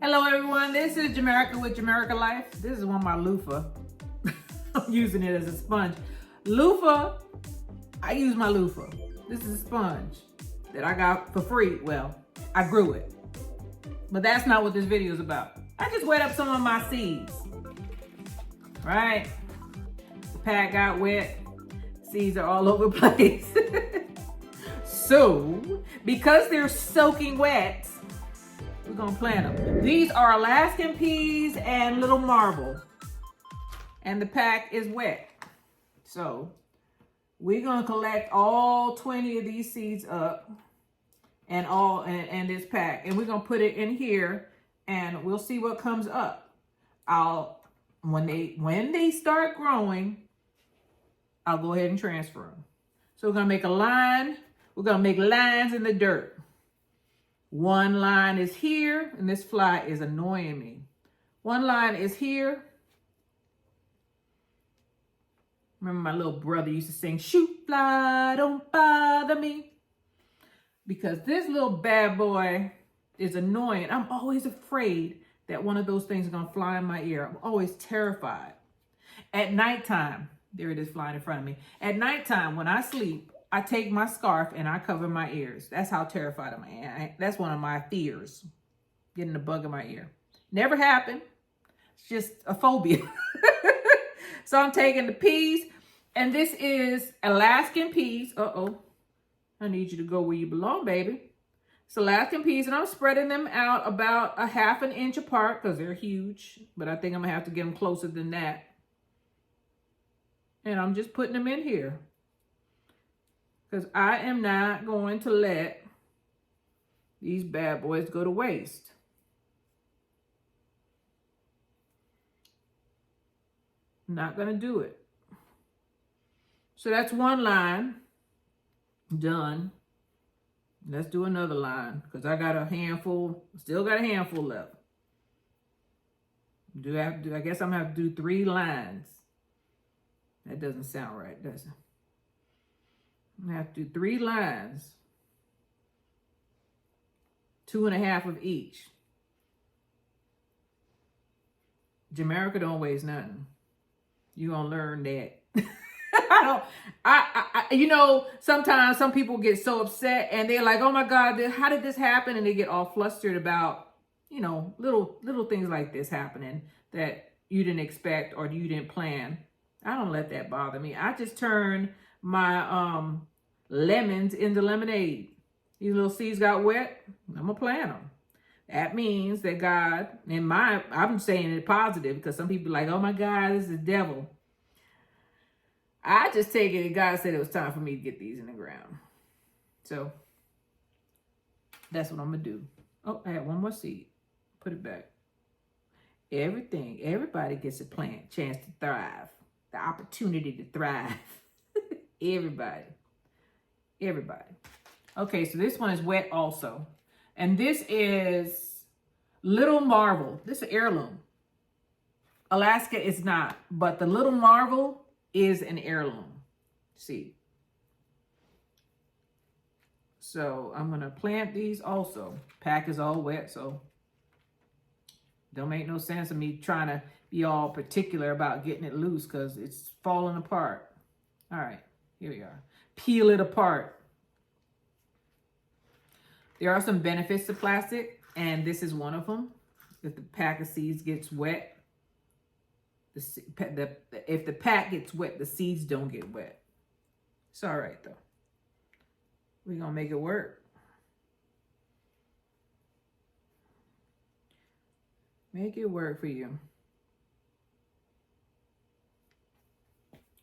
Hello everyone, this is Jamaica with Jamaica Life. This is one of my loofah. I'm using it as a sponge. Loofah, I use my loofah. This is a sponge that I got for free. Well, I grew it. But that's not what this video is about. I just wet up some of my seeds. Right? The pad got wet. Seeds are all over the place. So, because they're soaking wet, we're gonna plant them. These are Alaskan peas and little marble. And the pack is wet. So we're gonna collect all 20 of these seeds up and this pack. And we're gonna put it in here and we'll see what comes up. When they start growing, I'll go ahead and transfer them. So we're gonna make a line. We're gonna make lines in the dirt. One line is here, and this fly is annoying me. One line is here. Remember my little brother used to sing, "Shoot fly, don't bother me." Because this little bad boy is annoying. I'm always afraid that one of those things is gonna fly in my ear. I'm always terrified. At nighttime, there it is flying in front of me. At nighttime, when I sleep, I take my scarf and I cover my ears. That's how terrified I am. That's one of my fears, getting a bug in my ear. Never happened. It's just a phobia. So I'm taking the peas, and this is Alaskan peas. Uh-oh. I need you to go where you belong, baby. It's Alaskan peas, and I'm spreading them out about a ½ an inch apart because they're huge, but I think I'm going to have to get them closer than that. And I'm just putting them in here. Because I am not going to let these bad boys go to waste. Not going to do it. So that's one line done. Let's do another line because I got a handful, still got a handful left. I guess I'm going to have to do 3 lines. That doesn't sound right, does it? I have to do 3 lines, 2½ of each. Jamaica don't waste nothing. You gonna learn that. Sometimes some people get so upset and they're like, "Oh my God, how did this happen?" And they get all flustered about, little things like this happening that you didn't expect or you didn't plan. I don't let that bother me. I just turn my lemons into lemonade. These little seeds got wet. I'm gonna plant them. That means that God, I'm saying it positive because some people are like, "Oh my God, this is the devil." I just take it that God said it was time for me to get these in the ground. So that's what I'm gonna do. Oh, I had one more seed. Put it back. Everybody gets a chance to thrive. The opportunity to thrive. Everybody. Okay, so this one is wet also. And this is Little Marvel. This is an heirloom. Alaska is not, but the Little Marvel is an heirloom. See. So I'm going to plant these also. Pack is all wet, so don't make no sense of me trying to be all particular about getting it loose because it's falling apart. All right, here we are. Peel it apart. There are some benefits to plastic, and this is one of them. If the pack of seeds gets wet, if the pack gets wet, the seeds don't get wet. It's all right, though. We're going to make it work. Make it work for you.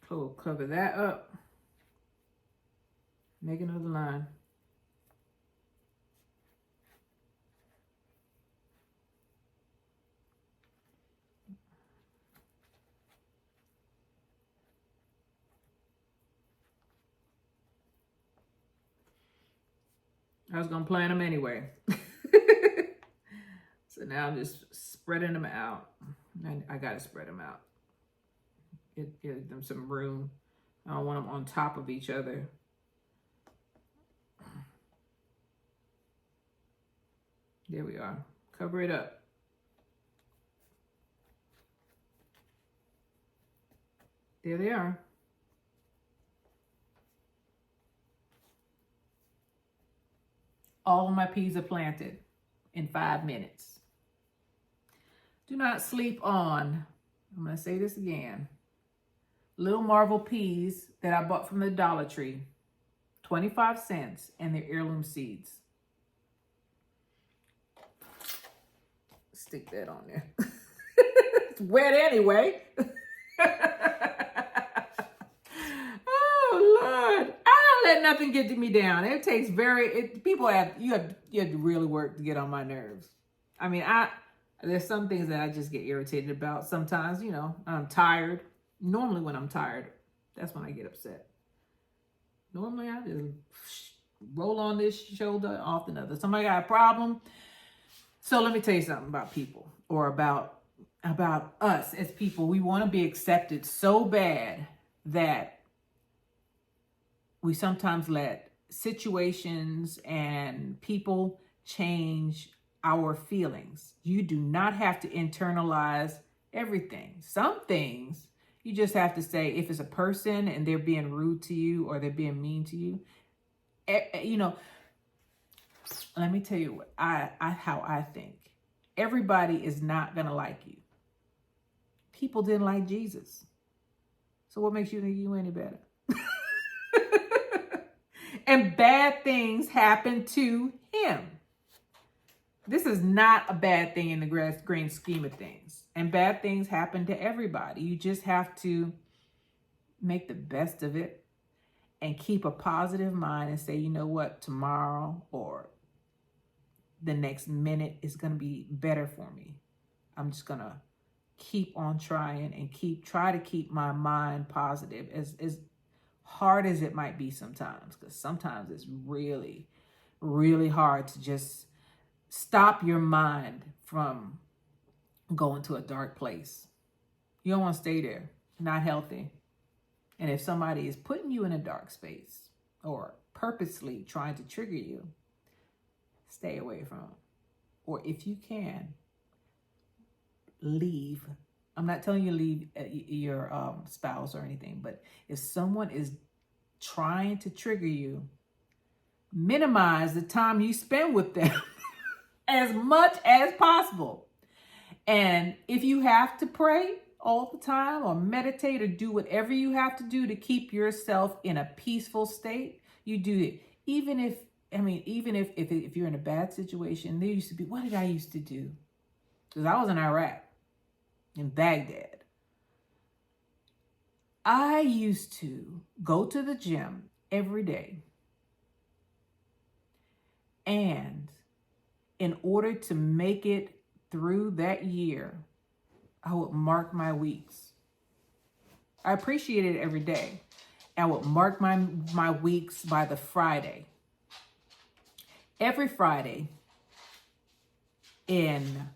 Cool. Cover that up. Make another line. I was going to plant them anyway. So now I'm just spreading them out. I got to spread them out. Give them some room. I don't want them on top of each other. There we are. Cover it up. There they are. All of my peas are planted in 5 minutes. Do not sleep on, I'm going to say this again, little marble peas that I bought from the Dollar Tree, 25 cents, and they're heirloom seeds. Stick that on there. It's wet anyway. Oh Lord, I don't let nothing get me down. It takes you have to really work to get on my nerves. I mean, there's some things that I just get irritated about. Sometimes, I'm tired. Normally when I'm tired, that's when I get upset. Normally I just roll on this shoulder off another. Somebody got a problem. So let me tell you something about people, or about us as people. We want to be accepted so bad that we sometimes let situations and people change our feelings. You do not have to internalize everything. Some things you just have to say, if it's a person and they're being rude to you or they're being mean to you, let me tell you what how I think. Everybody is not going to like you. People didn't like Jesus. So what makes you think you any better? And bad things happen to him. This is not a bad thing in the grand scheme of things. And bad things happen to everybody. You just have to make the best of it and keep a positive mind and say, you know what, tomorrow or the next minute is going to be better for me. I'm just going to keep on trying and try to keep my mind positive as hard as it might be sometimes, because sometimes it's really, really hard to just stop your mind from going to a dark place. You don't want to stay there. Not healthy. And if somebody is putting you in a dark space or purposely trying to trigger you, stay away from them. Or if you can, leave. I'm not telling you to leave your spouse or anything, but if someone is trying to trigger you, minimize the time you spend with them as much as possible. And if you have to pray all the time or meditate or do whatever you have to do to keep yourself in a peaceful state, you do it. Even if you're in a bad situation, there used to be, what did I used to do? Because I was in Iraq, in Baghdad. I used to go to the gym every day. And in order to make it through that year, I would mark my weeks. I appreciated it every day. I would mark my weeks by the Friday. Every Friday in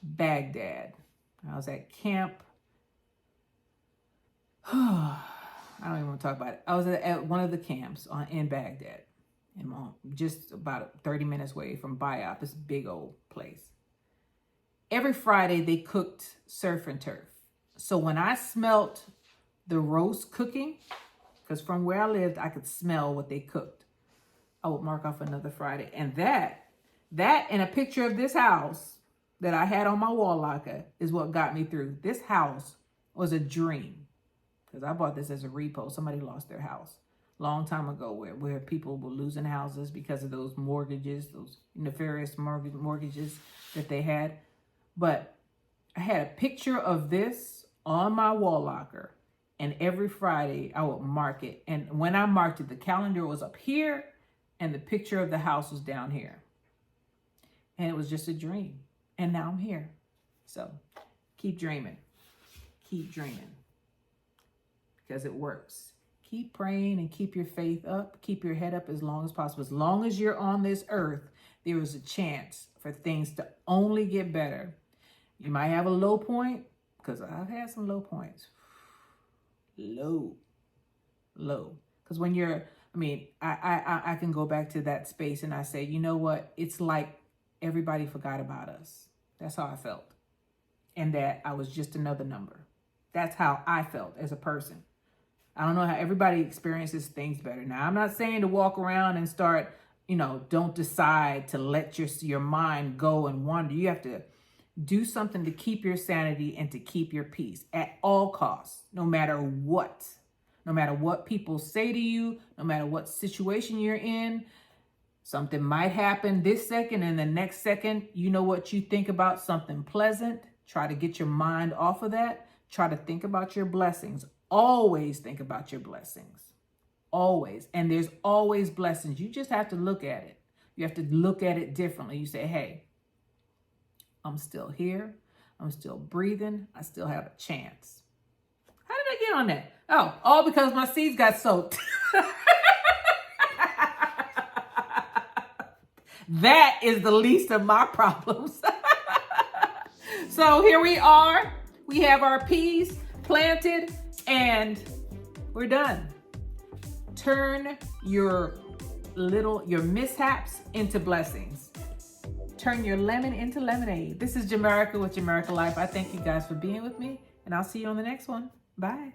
Baghdad. I was at camp. I don't even want to talk about it. I was at one of the camps in Baghdad, just about 30 minutes away from Bayat, this big old place. Every Friday they cooked surf and turf. So when I smelt the roast cooking, because from where I lived, I could smell what they cooked, I would mark off another Friday. And that and a picture of this house that I had on my wall locker is what got me through. This house was a dream, because I bought this as a repo. Somebody lost their house a long time ago where people were losing houses because of those mortgages, those nefarious mortgages that they had. But I had a picture of this on my wall locker, and every Friday I would mark it. And when I marked it, the calendar was up here and the picture of the house was down here. And it was just a dream. And now I'm here. So keep dreaming. Keep dreaming. Because it works. Keep praying and keep your faith up. Keep your head up as long as possible. As long as you're on this earth, there is a chance for things to only get better. You might have a low point, because I've had some low points. Low. Because when I can go back to that space and I say, you know what? It's like everybody forgot about us. That's how I felt. And that I was just another number. That's how I felt as a person. I don't know how everybody experiences things better. Now, I'm not saying to walk around and start, don't decide to let your mind go and wander. You have to do something to keep your sanity and to keep your peace at all costs, no matter what. No matter what people say to you, no matter what situation you're in. Something might happen this second, and the next second, you know what you think about something pleasant. Try to get your mind off of that. Try to think about your blessings. Always think about your blessings. Always. And there's always blessings. You just have to look at it. You have to look at it differently. You say, hey, I'm still here. I'm still breathing. I still have a chance. How did I get on that? Oh, all because my seeds got soaked. That is the least of my problems. So here we are. We have our peas planted and we're done. Turn your mishaps into blessings. Turn your lemon into lemonade. This is Jamerica with Jamerica Life. I thank you guys for being with me, and I'll see you on the next one. Bye.